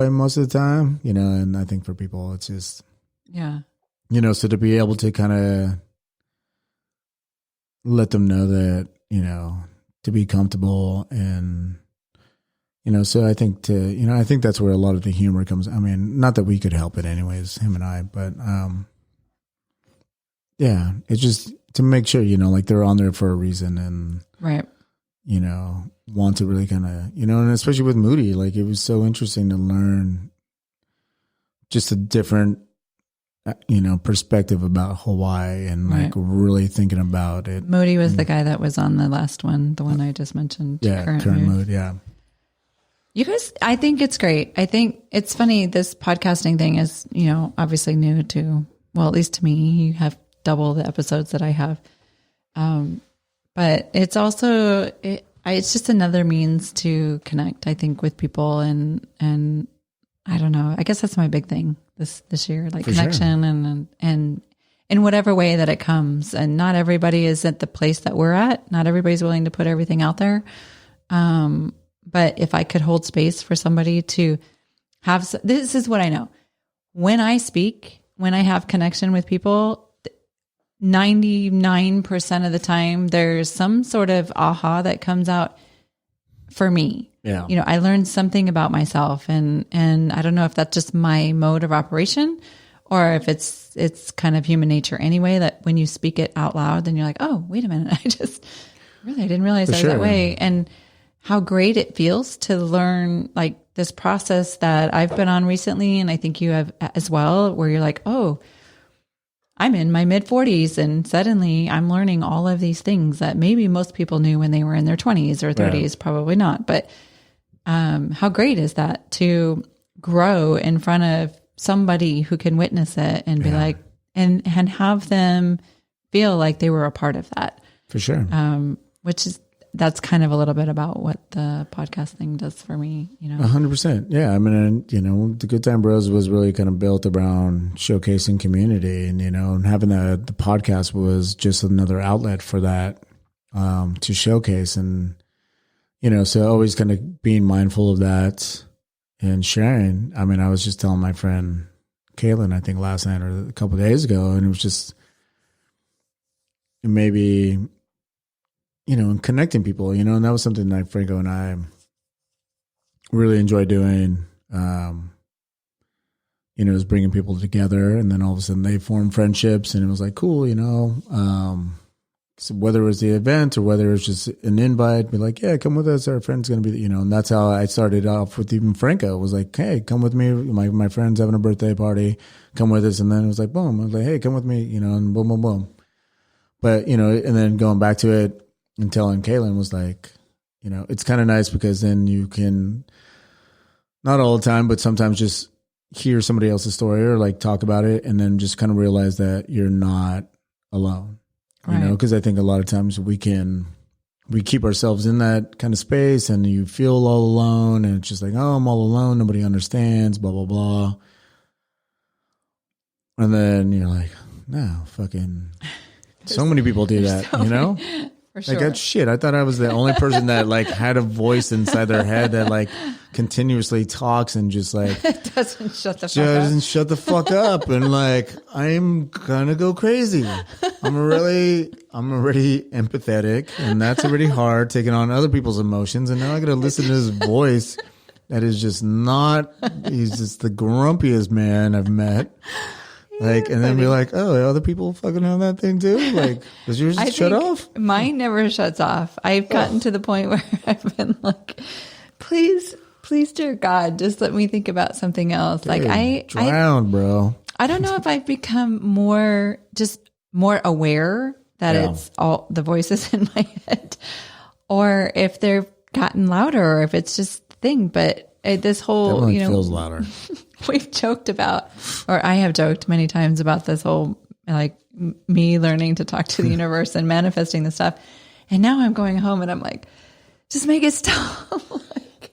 most of the time, and I think for people it's just, yeah, so to be able to kind of let them know that, to be comfortable and, so I think I think that's where a lot of the humor comes. I mean, not that we could help it anyways, him and I, but, yeah, it's just to make sure, like they're on there for a reason and, right. Want to really kind of, and especially with Moody, like it was so interesting to learn just a different, perspective about Hawaii and like really thinking about it. Moody was the guy that was on the last one, the one I just mentioned. Yeah, current mood. Yeah. You guys, I think it's great. I think it's funny. This podcasting thing is, obviously new to, well, at least to me. You have double the episodes that I have. But it's also, it's just another means to connect, I think, with people. And I don't know, I guess that's my big thing this year, like connection and in whatever way that it comes. And not everybody is at the place that we're at. Not everybody's willing to put everything out there. But if I could hold space for somebody to have, this is what I know. When I speak, when I have connection with people, 99% of the time, there's some sort of aha that comes out for me. Yeah. I learned something about myself and I don't know if that's just my mode of operation or if it's kind of human nature anyway, that when you speak it out loud, then you're like, oh, wait a minute. I didn't realize I was that way. And how great it feels to learn like this process that I've been on recently. And I think you have as well, where you're like, oh, I'm in my mid 40s and suddenly I'm learning all of these things that maybe most people knew when they were in their 20s or 30s, probably not. But how great is that to grow in front of somebody who can witness it and be like, and have them feel like they were a part of that. For sure. That's kind of a little bit about what the podcast thing does for me, 100%. Yeah. I mean, the Good Time Bros was really kind of built around showcasing community and, and having the podcast was just another outlet for that, to showcase and, so always kind of being mindful of that and sharing. I mean, I was just telling my friend Kaylin, I think last night or a couple of days ago, and it was just maybe, and connecting people, and that was something that Franco and I really enjoy doing, is bringing people together. And then all of a sudden they form friendships and it was like, cool, so whether it was the event or whether it was just an invite, be like, yeah, come with us. Our friend's going to be, and that's how I started off with even Franco. It was like, hey, come with me. My friend's having a birthday party. Come with us. And then it was like, boom. I was like, hey, come with me, and boom, boom, boom. But, and then going back to it, and telling Kaylin was like, it's kind of nice because then you can, not all the time, but sometimes just hear somebody else's story or like talk about it and then just kind of realize that you're not alone, because I think a lot of times we keep ourselves in that kind of space and you feel all alone and it's just like, oh, I'm all alone. Nobody understands, blah, blah, blah. And then you're like, no, fucking so many people do that, For sure. Like, shit, I thought I was the only person that like had a voice inside their head that like continuously talks and just like doesn't shut the fuck up. And like, I'm gonna go crazy. I'm already empathetic and that's already hard, taking on other people's emotions. And now I gotta listen to his voice that is just he's just the grumpiest man I've met. Like, and then be like, oh, other people fucking have that thing too? Like, does yours shut off? Mine never shuts off. I've gotten to the point where I've been like, please, dear God, just let me think about something else. Dude, like bro. I don't know if I've become more aware that it's all the voices in my head or if they've gotten louder or if it's just the thing. But this whole, definitely feels louder. We've joked about, or I have joked many times about this whole, like me learning to talk to the universe and manifesting the stuff. And now I'm going home and I'm like, just make it stop.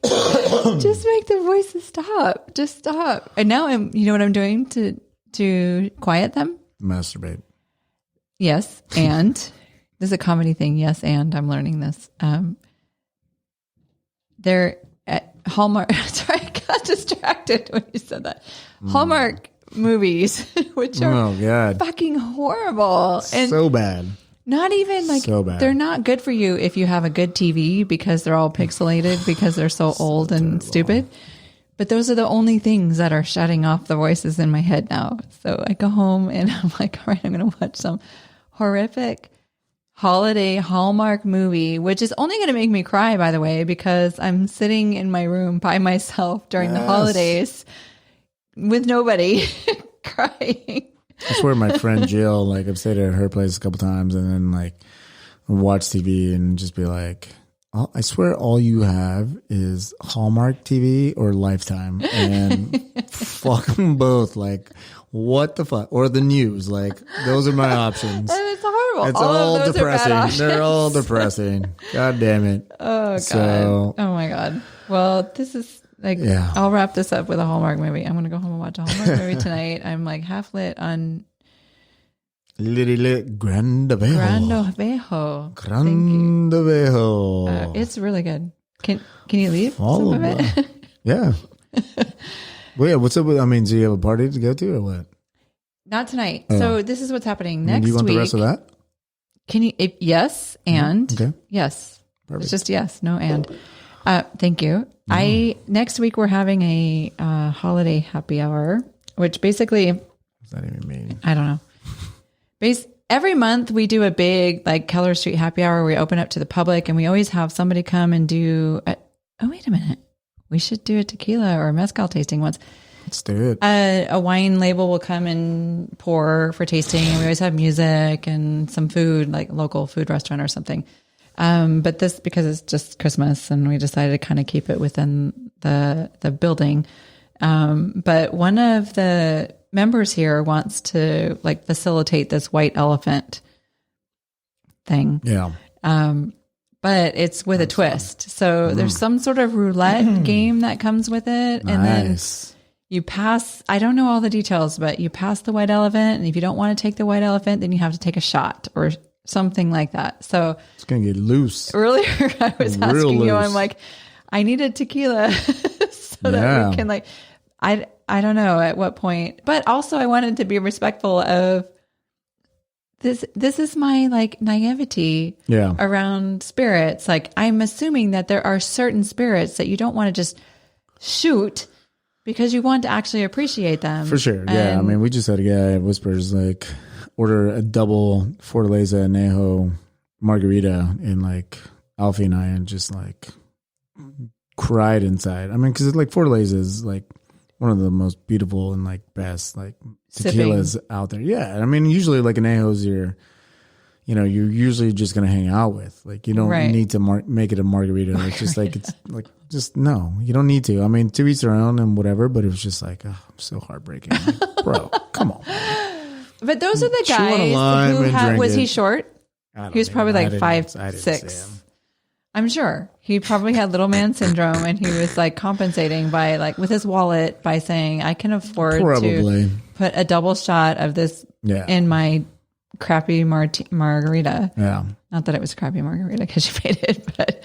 Just make the voices stop. Just stop. And now you know what I'm doing to quiet them? Masturbate. Yes. And this is a comedy thing. Yes. And I'm learning this. Hallmark. Sorry, I got distracted when you said that. Hallmark movies, which are fucking horrible and so bad. Not even like so bad. They're not good for you if you have a good TV because they're all pixelated because they're so old and stupid. But those are the only things that are shutting off the voices in my head now. So I go home and I'm like, all right, I'm going to watch some horrific holiday Hallmark movie, which is only going to make me cry, by the way, because I'm sitting in my room by myself during the holidays with nobody crying. I swear my friend Jill, like I've stayed at her place a couple times and then like watch TV and just be like, oh, I swear all you have is Hallmark TV or Lifetime and fuck them both. Like what the fuck? Or the news. Like those are my options. And it's horrible. It's all depressing. They're all depressing. God damn it. Oh God. So, oh my God. Well, this is like, I'll wrap this up with a Hallmark movie. I'm going to go home and watch a Hallmark movie tonight. I'm like half lit on Grandovejo. Grandovejo. It's really good. Can you leave some of it? Yeah. Well, yeah. What's up with? I mean, do you have a party to go to or what? Not tonight. So this is what's happening next week. Do you want the rest of that? Can you? Yes, and yes. Perfect. It's just yes, no, and. Thank you. Next week we're having a holiday happy hour, which basically, what does that even mean? I don't know. Every month we do a big like Keller Street happy hour. Where we open up to the public, and we always have somebody come and do. Oh, wait a minute. We should do a tequila or a mezcal tasting once. Let's do it. A wine label will come and pour for tasting, and we always have music and some food, like local food restaurant or something. But this, because it's just Christmas and we decided to kind of keep it within the building. But one of the members here wants to like facilitate this white elephant thing. Yeah. But it's with a twist. So there's some sort of roulette game that comes with it. And then you pass, I don't know all the details, but you pass the white elephant. And if you don't want to take the white elephant, then you have to take a shot or something like that. So it's going to get loose. Earlier, I was asking you, I'm like, I need a tequila so that we can like, I don't know at what point, but also I wanted to be respectful of this. This is my like naivety around spirits. Like I'm assuming that there are certain spirits that you don't want to just shoot because you want to actually appreciate them. For sure. Yeah. I mean, we just had a guy at Whispers like, order a double Fortaleza Añejo margarita, and like Alfie and I and just like cried inside. I mean, because like Fortaleza is like one of the most beautiful and like best like tequilas out there. Yeah, I mean, usually like Añejos, you're usually just gonna hang out with. Like you don't need to make it a margarita. It's just like it's like just no, you don't need to. I mean, to each their own and whatever. But it was just like, oh, I'm so heartbreaking, like, bro. Come on. But those are the guys who was he short? He was probably like 5'6". I'm sure he probably had little man syndrome, and he was like compensating by like with his wallet by saying, "I can afford to put a double shot of this in my crappy margarita." Yeah, not that it was crappy margarita because you paid it, but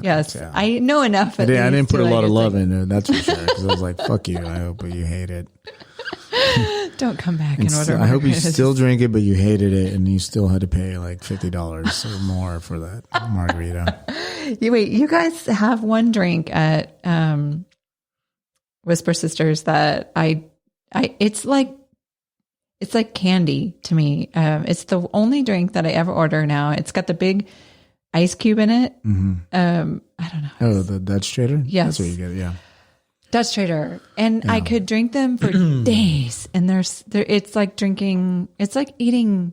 yes, I know enough. I didn't put a lot of love in it. That's for sure. Because I was like, "Fuck you! I hope you hate it." Don't come back and order. I hope you still drink it, but you hated it, and you still had to pay like $50 or more for that margarita. You guys have one drink at Whisper Sisters that it's like candy to me. It's the only drink that I ever order now. It's got the big ice cube in it. Mm-hmm. I don't know. Oh, the Dutch Trader? Yes. That's where you get it, yeah. Dutch Trader. And I could drink them for days. And it's like drinking, it's like eating,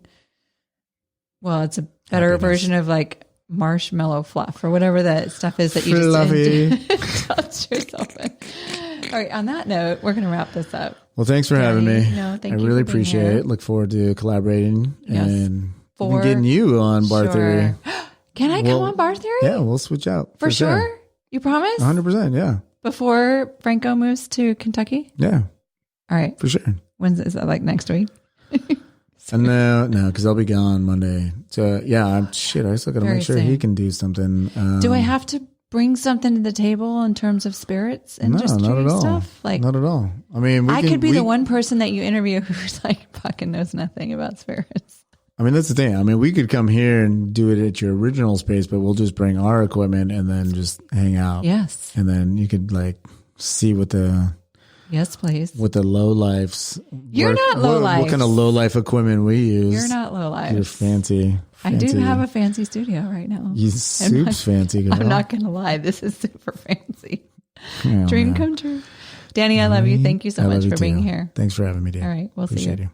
well, it's a better version of like marshmallow fluff or whatever that stuff is that you just touch yourself in. All right. On that note, we're going to wrap this up. Well, thanks for having me. No, thank you. I really appreciate it. Look forward to collaborating and even getting you on Bar Theory. Can I come on Bar Theory? Yeah, we'll switch out. For sure? You promise? 100%, yeah. Before Franco moves to Kentucky? Yeah. All right. For sure. Is that like next week? No, because I'll be gone Monday. So, yeah, I still got to make sure he can do something. Do I have to bring something to the table in terms of spirits and just not at all. stuff? Like, not at all. I mean, I could be the one person that you interview who's like fucking knows nothing about spirits. I mean, that's the thing. I mean, we could come here and do it at your original space, but we'll just bring our equipment and then just hang out. Yes. And then you could like see what the yes, please. What the low lifes. You're not low life. What kind of low life equipment we use? You're not low life. You're fancy. I do have a fancy studio right now. You soup's fancy. Girl. I'm not going to lie. This is super fancy. Oh, Dream come true. Danny, I love you. Thank you so much for being here. Thanks for having me, Dan. All right. We'll see you. Appreciate you.